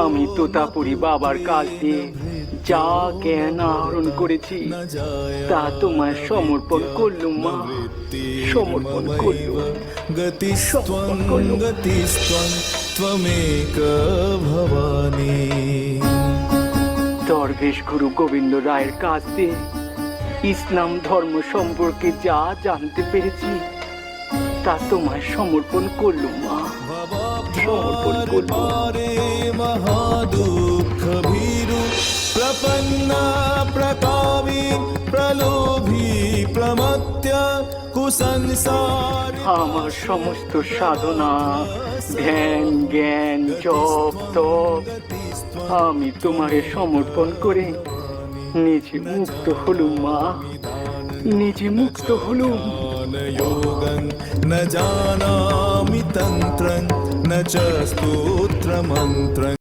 আমি তোতাপুরি বাবার কাছ দিয়ে যা জ্ঞান আহরণ করেছি তা তোমায় সমর্পণ করলুম মা, সমর্পণ করলুম, সমর্পণ করলুম। দরবেশ গুরু গোবিন্দ রায়ের কাছ দিয়ে ইসলাম ধর্ম সম্পর্কে যা জানতে পেরেছি তা তোমায় সমর্পণ করলুম মা, সমর্পণ করলুম। মহাদুঃখ ভীরু প্রপন্না প্রকামী প্রলোভী প্রমত্য কুসংসার। আমার সমস্ত সাধনা, ধ্যান, জ্ঞান, জপ তপ আমি তোমারে সমর্পণ করে নিজে মুক্ত হলুম মা, নিজে মুক্ত হলুম। যোগং ন জানামি তন্ত্রং ন চ স্তোত্র মন্ত্রং।